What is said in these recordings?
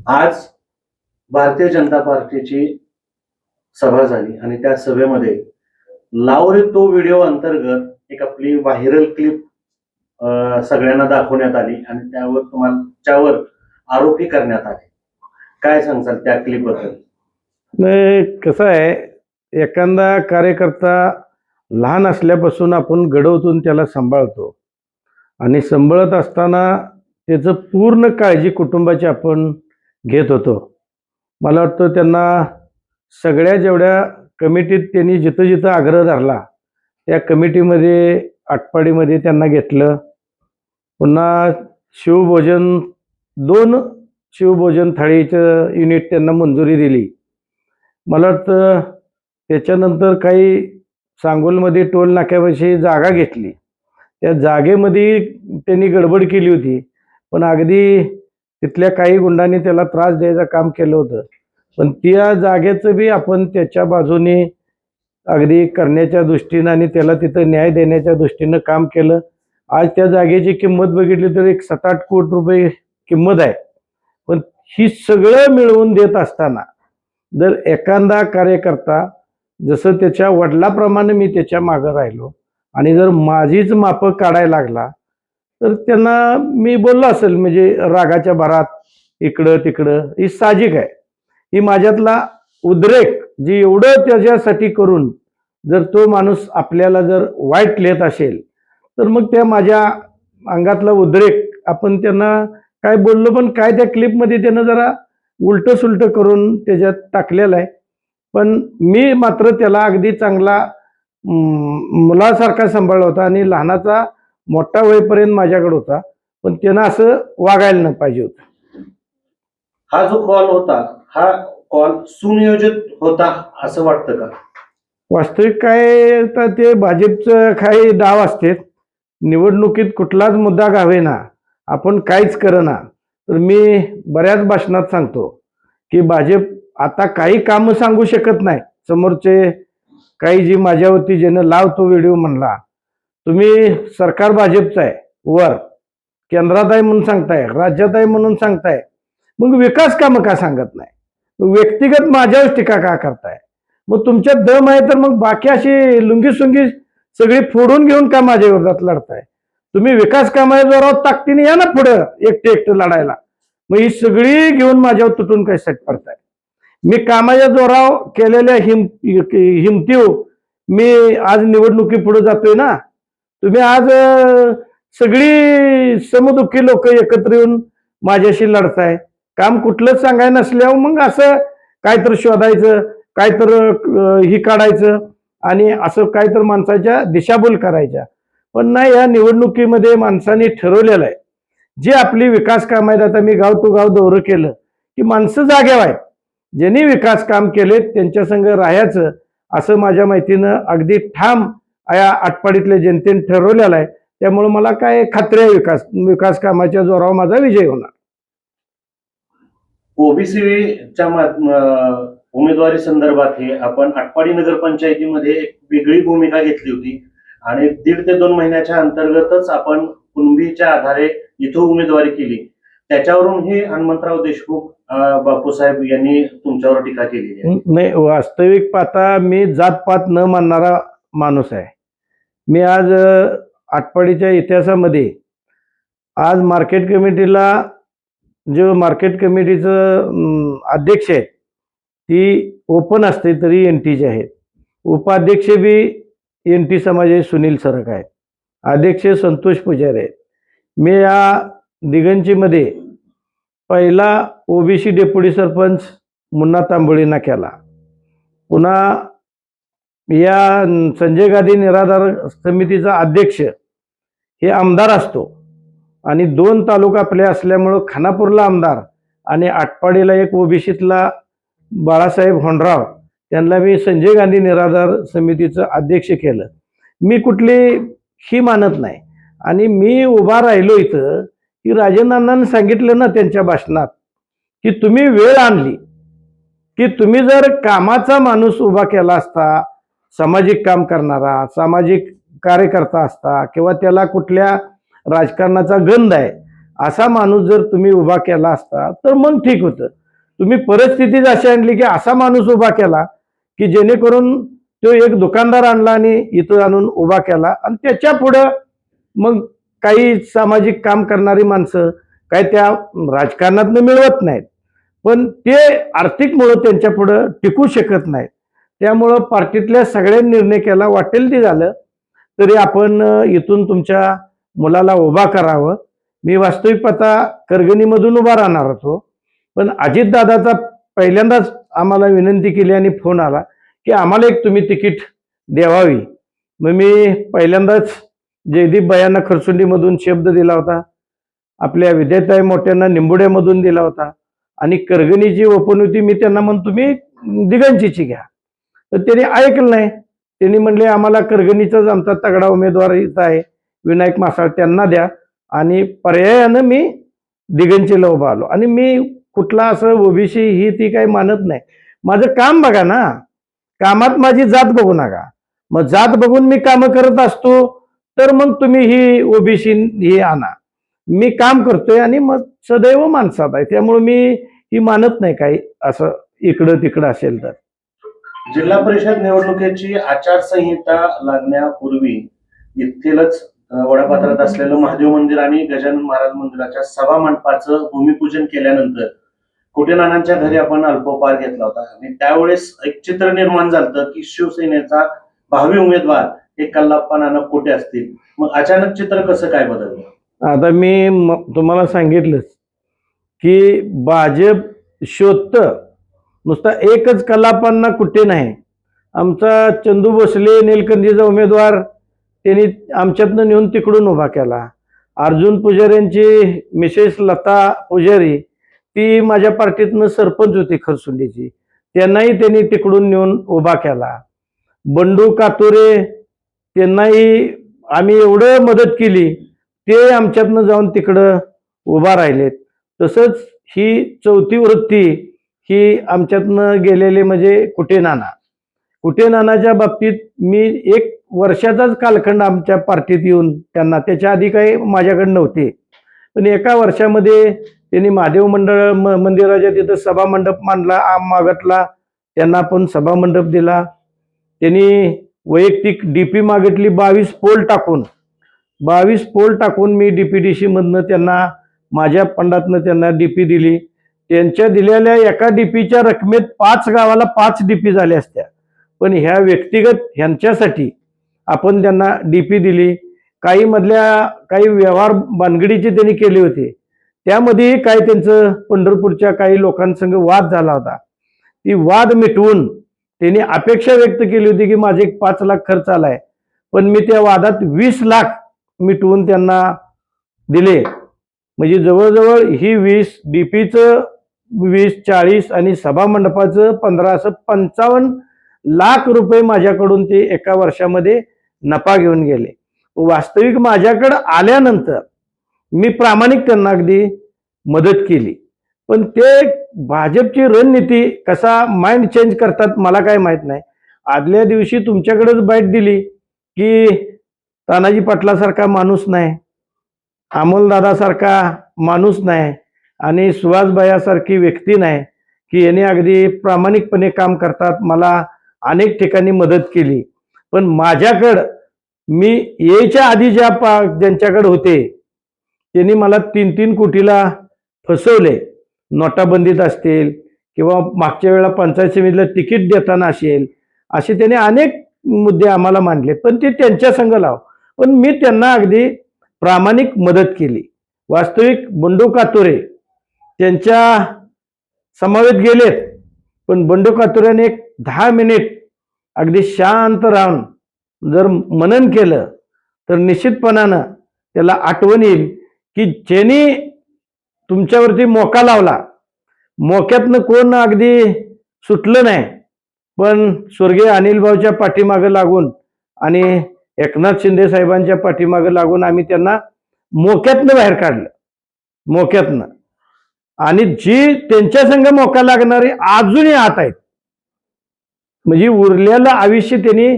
आज भारतीय जनता पार्टीची सभा झाली आणि त्या सभेमध्ये लाव रे तो व्हिडिओ अंतर्गत एक आपली व्हायरल क्लिप सगळ्यांना दाखवण्यात आली आणि त्यावर आरोपी करण्यात आले. काय सांगताल त्या क्लिप बद्दल? नाही, कसं आहे, एखादा कार्यकर्ता लहान असल्यापासून आपण घडवतून त्याला सांभाळतो आणि सांभाळत असताना त्याचं पूर्ण काळजी कुटुंबाची आपण घेत होतो. मला वाटतं त्यांना सगळ्या जेवढ्या कमिटीत त्यांनी जिथं जिथं आग्रह धरला त्या कमिटीमध्ये आटपाडीमध्ये त्यांना घेतलं. पुन्हा शिवभोजन 2 शिवभोजन थाळीचं युनिट त्यांना मंजुरी दिली. मला वाटतं त्याच्यानंतर काही सांगोलमध्ये टोल नाक्यापाशी जागा घेतली. त्या जागेमध्ये त्यांनी गडबड केली होती, पण अगदी तिथल्या काही गुंडांनी त्याला त्रास द्यायचं काम केलं होतं. पण त्या जागेचं बी आपण त्याच्या बाजूने अगदी करण्याच्या दृष्टीनं आणि त्याला तिथं न्याय देण्याच्या दृष्टीनं काम केलं. आज त्या जागेची किंमत बघितली तर एक 7-8 कोटी रुपये किंमत आहे. पण ही सगळं मिळवून देत असताना जर एखादा कार्यकर्ता जसं त्याच्या वडिलाप्रमाणे मी त्याच्या मागं राहिलो आणि जर माझीच मापं काढायला लागला तर त्यांना मी बोललो असेल, म्हणजे रागाच्या भरात इकडं तिकडं, ही साहजिक आहे. ही माझ्यातला उद्रेक जी एवढं त्याच्यासाठी करून जर तो माणूस आपल्याला जर वाईट लिहित असेल तर मग त्या माझ्या अंगातला उद्रेक आपण त्यांना काय बोललो, पण काय त्या क्लिपमध्ये त्यानं जरा उलटं सुलटं करून त्याच्यात टाकलेलं आहे. पण मी मात्र त्याला अगदी चांगला मुलासारखा सांभाळला होता आणि लहानाचा मोठा होईपर्यंत माझ्याकडे होता. पण त्यानं असं वागायला नाही पाहिजे होतं. हा जो कॉल होता, हा कॉल सुनियोजित होता असं वाटतं का? वास्तविक काय तर ते भाजपचं काही डाव असते. निवडणुकीत कुठलाच मुद्दा घावेना, आपण काहीच करना. तर मी बऱ्याच भाषणात सांगतो की भाजप आता काही कामं सांगू शकत नाही. समोरचे काही जी माझ्यावरती ज्यानं लाव तो व्हिडिओ म्हणला, तुम्ही सरकार भाजपचं आहे, वर केंद्रात आहे म्हणून सांगताय, राज्यात आहे म्हणून सांगताय, मग विकास कामं का सांगत नाही? व्यक्तिगत माझ्यावर टीका का करताय? मग तुमच्यात दम आहे तर मग बाकी अशी लुंगी सुंगी सगळी फोडून घेऊन का माझ्या विरोधात लढताय? तुम्ही विकास कामाच्या जोरावर ताकदीने या ना पुढं एकटे एकटं लढायला. मग ही सगळी घेऊन माझ्यावर तुटून काय सेट पडताय? मी कामाच्या जोरावर केलेल्या हिमतीव मी आज निवडणुकी पुढे जातोय ना. तुम्ही आज सगळी समदुःखी लोक एकत्र येऊन माझ्याशी लढताय. काम कुठलंच सांगाय नसल्यावर मग असं काहीतरी शोधायचं, काहीतरी ही काढायचं आणि असं काहीतरी माणसाच्या दिशाभूल करायच्या. पण नाही, या निवडणुकीमध्ये माणसाने ठरवलेलं आहे जी आपली विकास काम आहेत. आता मी गाव टू गाव दौरं केलं की माणसं जाग्यावर आहेत. ज्यांनी विकास काम केले त्यांच्या संग राहायचं असं माझ्या माहितीनं अगदी ठाम या आटपाडीतल्या जनतेने ठरवलेलं आहे. त्यामुळे मला काय खात्री आहे विकास कामाच्या जोरावर माझा विजय होणार. ओबीसीच्या उमेदवारी संदर्भात हे आपण आटपाडी नगरपंचायतीमध्ये एक वेगळी भूमिका घेतली होती आणि 1.5 ते 2 महिन्याच्या अंतर्गतच आपण कुणबीच्या आधारे इथं उमेदवारी केली. त्याच्यावरून हे हनुमंतराव देशमुख बापूसाहेब यांनी तुमच्यावर टीका केली आहे. नाही, वास्तविक पाहता मी जातपात न मानणारा माणूस आहे. मी आज आटपाडीच्या इतिहासामध्ये आज मार्केट कमिटीला जो मार्केट कमिटीचं अध्यक्ष आहे ती ओपन असते तरी NTचे आहेत. उपाध्यक्ष बी NT समाजाचे सुनील सरक आहेत. अध्यक्ष संतोष पुजारी आहेत. मी या दिगंजीमध्ये पहिला ओबीसी डेप्युटी सरपंच मुन्ना तांबोळींना केला. पुन्हा या संजय गांधी निराधार समितीचा अध्यक्ष हे आमदार असतो आणि 2 तालुका आपले असल्यामुळं खानापूरला आमदार आणि आटपाडीला एक ओबीसीतला बाळासाहेब होंडराव त्यांना मी संजय गांधी निराधार समितीचं अध्यक्ष केलं. मी कुठली ही मानत नाही आणि मी उभा राहिलो इथं की राजेंद्रांना सांगितलं ना त्यांच्या भाषणात की तुम्ही वेळ आणली की तुम्ही जर कामाचा माणूस उभा केला असता, सामाजिक काम करणारा सामाजिक कार्यकर्ता असता किंवा त्याला कुठल्या राजकारणाचा गंध आहे असा माणूस जर तुम्ही उभा केला असता तर मग ठीक होतं. तुम्ही परिस्थितीच अशी आणली की असा माणूस उभा केला की जेणेकरून तो एक दुकानदार आणला आणि इथं आणून उभा केला आणि त्याच्या पुढं मग काही सामाजिक काम करणारी माणसं काय त्या राजकारणातनं मिळवत नाहीत, पण ते आर्थिकमुळं त्यांच्या पुढं टिकू शकत नाहीत. त्यामुळं पार्टीतल्या सगळ्या निर्णय केला वाटेल ते झालं तरी आपण इथून तुमच्या मुलाला उभा करावं. मी वास्तविक आता करगणीमधून उभा राहणार होतो, पण अजितदादाचा पहिल्यांदाच आम्हाला विनंती केली आणि फोन आला की आम्हाला एक तुम्ही तिकीट द्यावावी. मग मी पहिल्यांदाच जयदीप भैयांना खरसुंडीमधून शब्द दिला होता, आपल्या विद्याताई मोठ्यांना निंबुड्यामधून दिला होता आणि करगणीची ओपन होती, मी त्यांना म्हणतो तुम्ही दिगंचीची घ्या. तर त्यांनी ऐकलं नाही. त्यांनी म्हणले आम्हाला करगणीचाच आमचा तगडा उमेदवार इथं आहे विनायक मासाळ, त्यांना द्या. आणि पर्यायानं मी दिगंचीला उभा आलो. आणि मी कुठला असं ओबीसी ही ती काही मानत नाही. माझं काम बघा ना, कामात माझी जात बघू नका. मग जात बघून मी कामं करत असतो तर मग तुम्ही ही ओबीसी ही आणा. मी काम करतोय आणि मग सदैव माणसात आहे, त्यामुळे मी ही मानत नाही काही असं इकडं तिकडं असेल तर. जिल्हा परिषद निवडणुकीची आचारसंहिता लागण्यापूर्वी इथेलच वडापात्रात असलेलं महादेव मंदिर आणि गजानन महाराज मंदिराच्या सभा मंडपाचं भूमिपूजन केल्यानंतर कुटे नानांच्या घरी आपण अल्पोपहार घेतला होता आणि त्यावेळेस एक चित्र निर्माण झालं की शिवसेनेचा भावी उमेदवार हे कल्लाप्पा नाना कुटे असतील. मग अचानक चित्र कसं काय बदललं? आता मी तुम्हाला सांगितलंच की भाजप शोधतं, नुसता एकच कल्लाप्पांना कुठे नाही. आमचा चंदू भोसले निलकंठीचा उमेदवार त्यांनी आमच्यातनं नेऊन तिकडून उभा केला. अर्जुन पुजारी यांची मिसेस लता पुजारी ती माझ्या पार्टीतनं सरपंच होती खरसुंडीची, त्यांनाही त्यांनी तिकडून नेऊन उभा केला. बंडू कातोरे त्यांनाही आम्ही एवढं मदत केली, ते आमच्यातनं जाऊन तिकडं उभा राहिलेत. तसंच ही चौथी वृत्ती ही आमच्यातनं गेलेले म्हणजे कुटे नाना. कुटे नानाच्या बाबतीत मी एक वर्षाचाच कालखंड आमच्या पार्टीत येऊन त्यांना, त्याच्या आधी काही माझ्याकडे नव्हते, पण एका वर्षामध्ये त्यांनी महादेव मंदिराच्या तिथं सभा मंडप मागतला, त्यांना पण सभा मंडप दिला. त्यांनी वैयक्तिक डीपी मागितली 22 पोल टाकून. 22 पोल टाकून मी डीपीडीसी मधनं त्यांना माझ्या फंडातनं त्यांना डीपी दिली. त्यांच्या दिलेल्या एका डीपीच्या रकमेत 5 गावाला 5 डीपी झाल्या असत्या, पण ह्या व्यक्तिगत ह्यांच्यासाठी आपण त्यांना डीपी दिली. काही व्यवहार बानगडीचे त्यांनी केले होते, त्यामध्येही काय त्यांचं पंढरपूरच्या काही लोकांसंग वाद झाला होता. ती वाद मिटवून त्यांनी अपेक्षा व्यक्त केली होती की माझे 5 लाख खर्च आलाय, पण मी त्या वादात 20 लाख मिटवून त्यांना दिले. म्हणजे जवळजवळ ही 20 डीपीचं 20, 40 आणि सभा मंडपाचं 15 असं 55 लाख रुपये माझ्याकडून ते एका वर्षामध्ये नफा घेऊन गेले. वास्तविक माझ्याकडे आल्यानंतर मी प्रामाणिक त्यांना अगदी मदत केली, पण ते भाजपची रणनीती कसा माइंड चेंज करतात मला काय माहित नाही. आदल्या दिवशी तुमच्याकडेच बाईट दिली की तानाजी पाटलासारखा माणूस नाही, अमोलदादासारखा माणूस नाही आणि सुहासभाईसारखी व्यक्ती नाही की याने अगदी प्रामाणिकपणे काम करतात, मला अनेक ठिकाणी मदत केली. पण माझ्याकडं मी यायच्या आधी ज्यांच्याकडे होते त्यांनी मला 3-3 कोटीला फसवले. नोटाबंदीत असतील किंवा मागच्या वेळेला पंचायत समितीला तिकीट देताना असेल, असे त्यांनी अनेक मुद्दे आम्हाला मांडले, पण ते त्यांच्या संग लाव. पण मी त्यांना अगदी प्रामाणिक मदत केली. वास्तविक बंडू कातोरे त्यांच्या समवेत गेलेत, पण बंडू कातोऱ्याने एक 10 मिनिट अगदी शांत राहून जर मनन केलं तर निश्चितपणानं त्याला आठवण येईल की ज्यांनी तुमच्यावरती मोका लावला, मोक्यातनं कोण अगदी सुटलं नाही, पण स्वर्गीय अनिलभाऊच्या पाठीमागं लागून आणि एकनाथ शिंदे साहेबांच्या पाठीमागं लागून आम्ही त्यांना मोक्यातनं बाहेर काढलं, मोक्यातनं. आणि जी त्यांच्या संग मोका लागणारी अजूनही आत आहेत. म्हणजे उरलेलं आयुष्य त्यांनी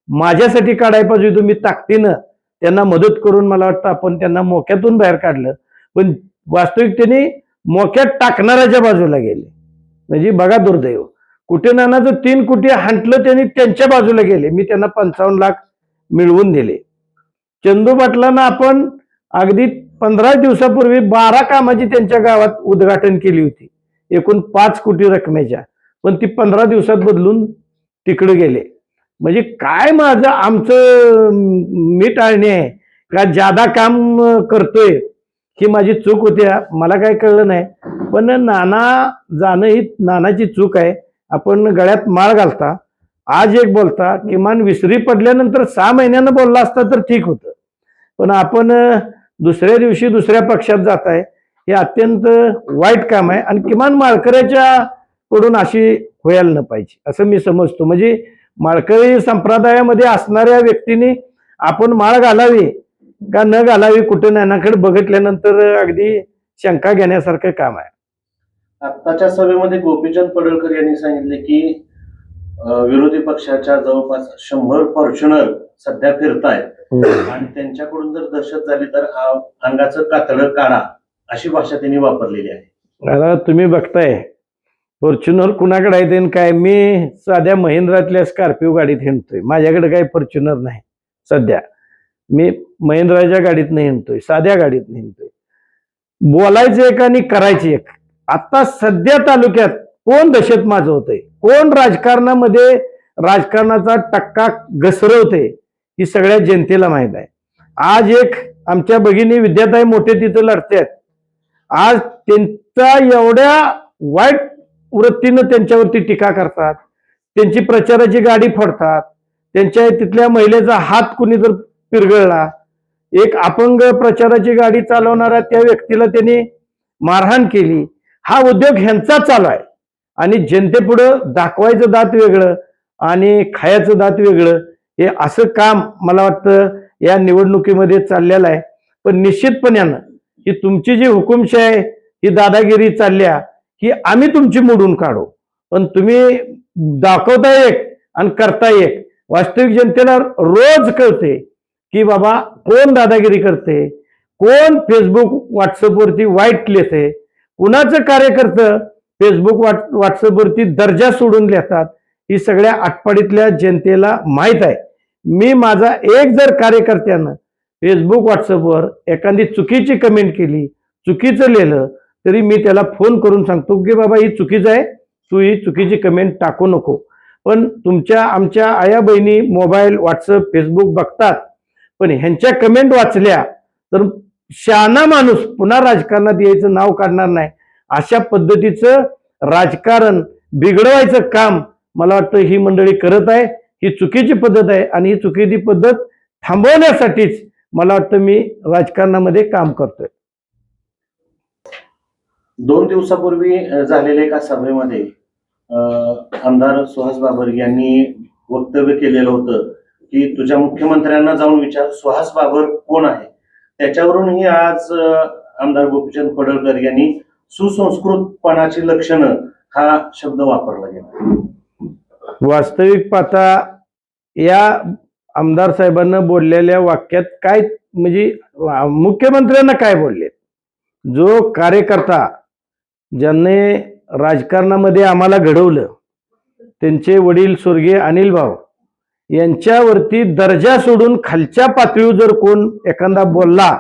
माझ्यासाठी काढायला पाहिजे. मी ताकदीनं त्यांना मदत करून मला वाटतं आपण त्यांना मोक्यातून बाहेर काढलं. पण वास्तविक त्यांनी मोक्यात टाकणाऱ्याच्या बाजूला गेले. म्हणजे बघा दुर्दैव, कुठे नानाचं 3 कोटी हांटलं त्यांनी त्यांच्या बाजूला गेले. मी त्यांना 55 लाख मिळवून दिले. चंदू पाटलांना आपण अगदी 15 दिवसापूर्वी 12 कामाची त्यांच्या गावात उद्घाटन केली होती, एकूण 5 कोटी रकमेच्या, पण ती 15 दिवसात बदलून तिकडे गेले. म्हणजे काय माझं आमचं मी टाळणे आहे का जादा काम करतोय ही माझी चूक होती, मला काय कळलं नाही. पण नाना जाणं ही नानाची चूक आहे. आपण गळ्यात माळ घालता, आज एक बोलता, किमान विसरी पडल्यानंतर 6 महिन्यानं बोलला असता तर ठीक होतं. पण आपण दुसऱ्या दिवशी दुसऱ्या पक्षात जाताय, हे अत्यंत वाईट काम आहे. आणि किमान माळकऱ्याच्या कडून अशी व्हायला न पाहिजे असं मी समजतो. म्हणजे माळकरी संप्रदायामध्ये असणाऱ्या व्यक्तीने आपण माळ घालावी का न घालावी, कुठे नानाकडे बघितल्यानंतर अगदी शंका घेण्यासारखं काम आहे. आत्ताच्या सभेमध्ये गोपीचंद पडळकर यांनी सांगितले की विरोधी पक्षाच्या जवळपास 100 फॉर्च्युनर सध्या फिरतायत आणि त्यांच्याकडून जर दहशत झाली तर अंगाचं कातडं काढा, अशी भाषा त्यांनी वापरलेली आहे. आता तुम्ही बघताय फॉर्च्युनर कुणाकडे आहे आणि काय, मी साध्या महिंद्रातल्या स्कॉर्पिओ गाडीत हिंडतोय. माझ्याकडे काही फॉर्च्युनर नाही सध्या. मी महिंद्राच्या गाडीत नाही हिंडतोय, साध्या गाडीत हिंडतोय. बोलायचं एक आणि करायचं एक. आता सध्या तालुक्यात कोण दहशत माजवतंय, कोण राजकारणामध्ये राजकारणाचा टक्का घसरवते, ही सगळ्या जनतेला माहित आहे. आज एक आमच्या भगिनी विद्याताई मोठे तिथं लढतात. आज त्यांचा एवढ्या वाईट वृत्तीनं त्यांच्यावरती टीका करतात, त्यांची प्रचाराची गाडी फोडतात, त्यांच्या तिथल्या महिलेचा हात कुणी जर पिरगळला, एक अपंग प्रचाराची गाडी चालवणाऱ्या त्या व्यक्तीला त्यांनी मारहाण केली. हा उद्योग ह्यांचा चालू आहे. आणि जनतेपुढं दाखवायचं दात वेगळं आणि खायचं दात वेगळं, हे असं काम मला वाटतं या निवडणुकीमध्ये चाललेलं आहे. पण निश्चितपणानं ही तुमची जी हुकुमशाही आहे, ही दादागिरी चालल्या, ही आम्ही तुमची मोडून काढू. पण तुम्ही दाखवता एक आणि करता एक. वास्तविक जनतेला रोज कळते की बाबा कोण दादागिरी करते, कोण फेसबुक व्हॉट्सअपवरती वाईट लिहिते, कुणाचं कार्यकर्तं फेसबुक व्हॉट्सअपवरती दर्जा सोडून लिहितात, ही सगळ्या आटपाडीतल्या जनतेला माहीत आहे. मी माझा एक जर कार्यकर्त्यानं फेसबुक व्हॉट्सअपवर एखादी चुकीची कमेंट केली, चुकीचं लिहिलं, तरी मी त्याला फोन करून सांगतो की बाबा ही चुकीचं आहे, तू ही चुकीची कमेंट टाकू नको. पण तुमच्या आमच्या आया बहिणी मोबाईल, व्हॉट्सअप, फेसबुक बघतात, पण ह्यांच्या कमेंट वाचल्या तर शहाणा माणूस पुन्हा राजकारणात यायचं नाव काढणार नाही. अशा पद्धतीचं राजकारण बिघडवायचं काम मला वाटतं ही मंडळी करत आहे. ही चुकीची पद्धत आहे आणि ही चुकीची पद्धत थांबवण्यासाठीच मला वाटतं मी राजकारणामध्ये काम करतोय. 2 दिवसापूर्वी झालेल्या एका सभेमध्ये आमदार सुहास बाबर यांनी वक्तव्य केलेलं होतं की तुझ्या मुख्यमंत्र्यांना जाऊन विचार सुहास बाबर कोण आहे. त्याच्यावरूनही आज आमदार गोपीचंद पडळकर यांनी सुसंस्कृतपणाची लक्षणं हा शब्द वापरला गेला. वास्तविक पाहता या आमदार साहेबांना बोललेल्या वाक्यात काय, म्हणजे मुख्यमंत्र्यांना काय बोलले, जो कार्यकर्ता ज्यांनी राजकारणामध्ये आम्हाला घडवलं, त्यांचे वडील स्वर्गीय अनिल भाऊ यांच्यावरती दर्जा सोडून खालच्या पातळीवर जर कोण एखादा बोलला,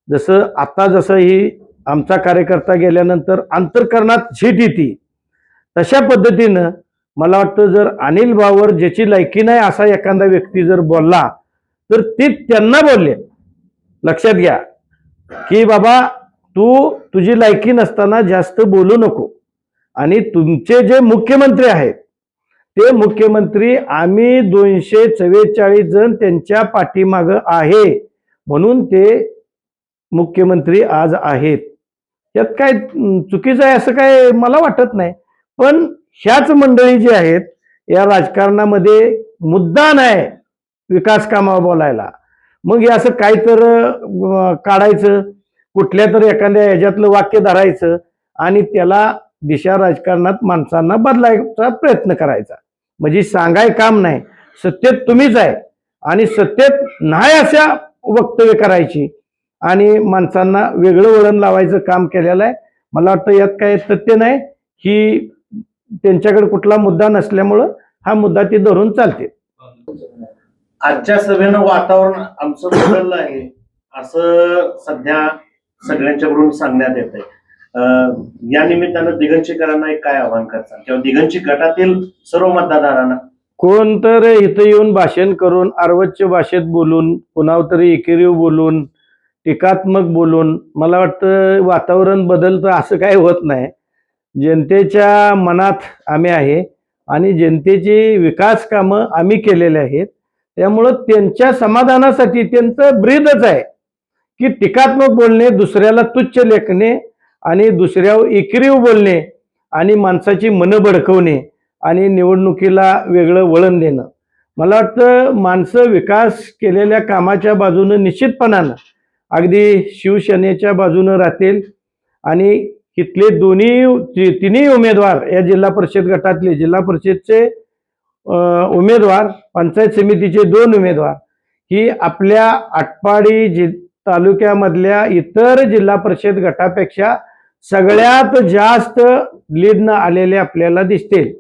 जसं ही आमचा कार्यकर्ता गेल्यानंतर अंतर्करणात झीट येते, तशा पद्धतीनं मला वाटतं जर अनिल भाऊवर ज्याची लायकी नाही असा एखादा व्यक्ती जर बोलला तर ते त्यांना बोलले. लक्षात घ्या की बाबा तुझी लायकी नसताना जास्त बोलू नको. आणि तुमचे जे मुख्यमंत्री आहेत ते मुख्यमंत्री आम्ही 244 जण त्यांच्या पाठीमागं आहे म्हणून ते मुख्यमंत्री आज आहेत. यात काय चुकीचं आहे असं काय मला वाटत नाही. पण ह्याच मंडळी जी आहेत या राजकारणामध्ये मुद्दा नाही विकास कामावर बोलायला, मग हे असं काय तर काढायचं, कुठल्या तर एखाद्या ह्याच्यातलं वाक्य धरायचं आणि त्याला दिशा राजकारणात माणसांना बदलायचा प्रयत्न करायचा. म्हणजे सांगाय काम नाही, सत्तेत तुम्हीच आहे आणि सत्तेत नाही अशा वक्तव्य करायची आणि माणसांना वेगळं वळण लावायचं काम केलेलं आहे. मला वाटतं यात काही तथ्य नाही, की त्यांच्याकडे कुठला मुद्दा नसल्यामुळं हा मुद्दा ते धरून चालते. आजच्या सभेनं वातावरण आमचं बदललं आहे असं सध्या सगळ्यांच्याकडून सांगण्यात येत आहे. या निमित्तानं दिगंशीकरांना एक काय आवाहन करतात किंवा दिगंशी गटातील सर्व मतदारांना? कोण तर इथं येऊन भाषण करून अर्वच्य भाषेत बोलून, कुणावर तरी एकेरीव बोलून, टीकात्मक बोलून, मला वाटतं वातावरण बदलतं असं काही होत नाही. जनतेच्या मनात आम्ही आहे आणि जनतेची विकास कामं आम्ही केलेले आहेत. त्यामुळं त्यांच्या समाधानासाठी त्यांचं ब्रीदच आहे की टीकात्मक बोलणे, दुसऱ्याला तुच्छ लेखणे आणि दुसऱ्यावर एकेरीव बोलणे आणि माणसाची मनं भडकवणे आणि निवडणुकीला वेगळं वळण देणं. मला वाटतं माणसं विकास केलेल्या कामाच्या बाजूनं निश्चितपणानं अगदी शिवसेनेच्या बाजूनं राहतील आणि इथले तिन्ही उमेदवार या जिल्हा परिषद गटातले जिल्हा परिषदचे उमेदवार, पंचायत समितीचे 2 उमेदवार ही आपल्या आटपाडी तालुक्यामधल्या इतर जिल्हा परिषद गटापेक्षा सगळ्यात जास्त लीडनं आलेले आपल्याला दिसतील.